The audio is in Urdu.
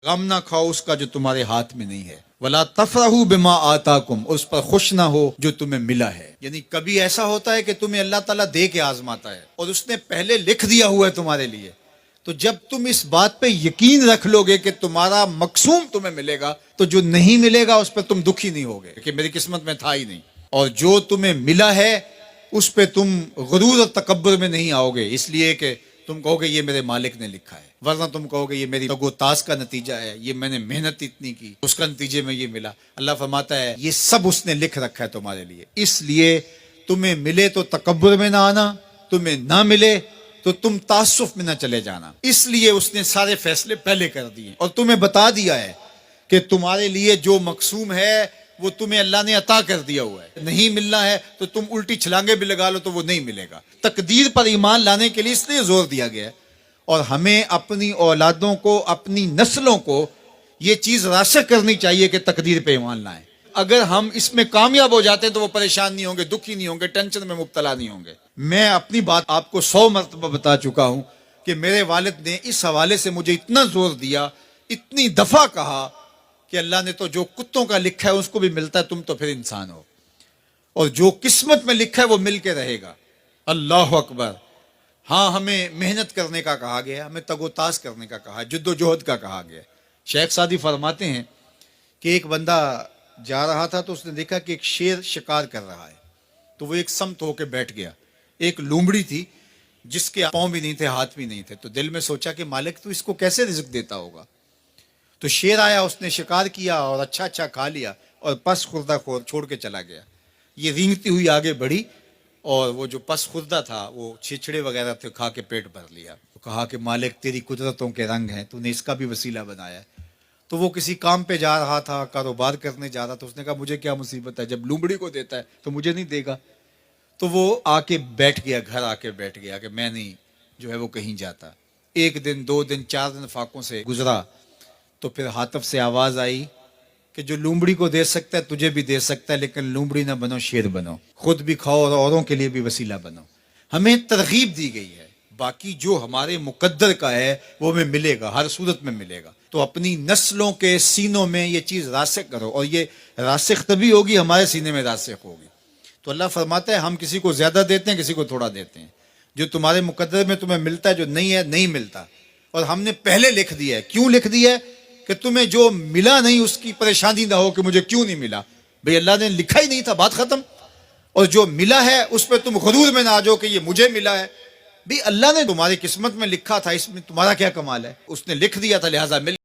غم نہ کھاؤ اس کا جو تمہارے ہاتھ میں نہیں ہے، وَلَا تَفْرَحُوا بِمَا آتَاكُمْ، اس پر خوش نہ ہو جو تمہیں ملا ہے۔ یعنی کبھی ایسا ہوتا ہے کہ تمہیں اللہ تعالیٰ دے کے آزماتا ہے اور اس نے پہلے لکھ دیا ہوا ہے تمہارے لیے، تو جب تم اس بات پہ یقین رکھ لو گے کہ تمہارا مقصوم تمہیں ملے گا، تو جو نہیں ملے گا اس پہ تم دکھی نہیں ہوگے کہ میری قسمت میں تھا ہی نہیں، اور جو تمہیں ملا ہے اس پہ تم غرور اور تکبر میں نہیں آؤ گے، اس لیے کہ تم کہو گے یہ میرے مالک نے لکھا ہے، ورنہ تم کہو گے یہ میری تگ و تاز کا نتیجہ ہے، یہ میں نے محنت اتنی کی اس کا نتیجے میں یہ ملا۔ اللہ فرماتا ہے یہ سب اس نے لکھ رکھا ہے تمہارے لیے، اس لیے تمہیں ملے تو تکبر میں نہ آنا، تمہیں نہ ملے تو تم تعصف میں نہ چلے جانا، اس لیے اس نے سارے فیصلے پہلے کر دیے اور تمہیں بتا دیا ہے کہ تمہارے لیے جو مقسوم ہے وہ تمہیں اللہ نے عطا کر دیا ہوا ہے، نہیں ملنا ہے تو تم الٹی چھلانگے بھی لگا لو تو وہ نہیں ملے گا۔ تقدیر پر ایمان لانے کے لیے اس لیے زور دیا گیا ہے، اور ہمیں اپنی اولادوں کو، اپنی نسلوں کو یہ چیز راسخ کرنی چاہیے کہ تقدیر پہ ایمان لائیں۔ اگر ہم اس میں کامیاب ہو جاتے ہیں تو وہ پریشان نہیں ہوں گے، دکھی نہیں ہوں گے، ٹینشن میں مبتلا نہیں ہوں گے۔ میں اپنی بات آپ کو 100 مرتبہ بتا چکا ہوں کہ میرے والد نے اس حوالے سے مجھے اتنا زور دیا، اتنی دفعہ کہا کہ اللہ نے تو جو کتوں کا لکھا ہے اس کو بھی ملتا ہے، تم تو پھر انسان ہو، اور جو قسمت میں لکھا ہے وہ مل کے رہے گا۔ اللہ اکبر۔ ہاں، ہمیں محنت کرنے کا کہا گیا، ہمیں تگ و تاز کرنے کا کہا، جد و جہد کا کہا گیا۔ شیخ سعدی فرماتے ہیں کہ ایک بندہ جا رہا تھا تو اس نے دیکھا کہ ایک شیر شکار کر رہا ہے، تو وہ ایک سمت ہو کے بیٹھ گیا۔ ایک لومڑی تھی جس کے پاؤں بھی نہیں تھے، ہاتھ بھی نہیں تھے، تو دل میں سوچا کہ مالک تو اس کو کیسے رزق دیتا ہوگا۔ تو شیر آیا، اس نے شکار کیا اور اچھا اچھا کھا لیا اور پس خوردہ چھوڑ کے چلا گیا۔ یہ رینگتی ہوئی آگے بڑھی اور وہ جو پس خوردہ تھا وہ چھچڑے وغیرہ تھے، کھا کے پیٹ بھر لیا۔ تو کہا کہ مالک تیری قدرتوں کے رنگ ہیں، تو نے اس کا بھی وسیلہ بنایا ہے۔ تو وہ کسی کام پہ جا رہا تھا، کاروبار کرنے جا رہا تھا، اس نے کہا مجھے کیا مصیبت ہے، جب لومڑی کو دیتا ہے تو مجھے نہیں دے گا۔ تو وہ آ کے بیٹھ گیا، گھر آ کے بیٹھ گیا کہ میں نہیں جو ہے وہ کہیں جاتا۔ ایک دن، 2 دن، 4 دن فاقوں سے گزرا، تو پھر حاطف سے آواز آئی کہ جو لومڑی کو دے سکتا ہے تجھے بھی دے سکتا ہے، لیکن لومڑی نہ بنو، شیر بنو، خود بھی کھاؤ اور اوروں کے لیے بھی وسیلہ بنو۔ ہمیں ترغیب دی گئی ہے، باقی جو ہمارے مقدر کا ہے وہ ہمیں ملے گا، ہر صورت میں ملے گا۔ تو اپنی نسلوں کے سینوں میں یہ چیز راسخ کرو، اور یہ راسخ تبھی ہوگی ہمارے سینے میں راسخ ہوگی۔ تو اللہ فرماتا ہے ہم کسی کو زیادہ دیتے ہیں، کسی کو تھوڑا دیتے ہیں، جو تمہارے مقدر میں تمہیں ملتا ہے، جو نہیں ہے نہیں ملتا، اور ہم نے پہلے لکھ دیا ہے۔ کیوں لکھ دیا ہے؟ کہ تمہیں جو ملا نہیں اس کی پریشانی نہ ہو کہ مجھے کیوں نہیں ملا، بھئی اللہ نے لکھا ہی نہیں تھا، بات ختم۔ اور جو ملا ہے اس پہ تم غرور میں نہ آ جاؤ کہ یہ مجھے ملا ہے، بھئی اللہ نے تمہاری قسمت میں لکھا تھا، اس میں تمہارا کیا کمال ہے، اس نے لکھ دیا تھا لہٰذا مل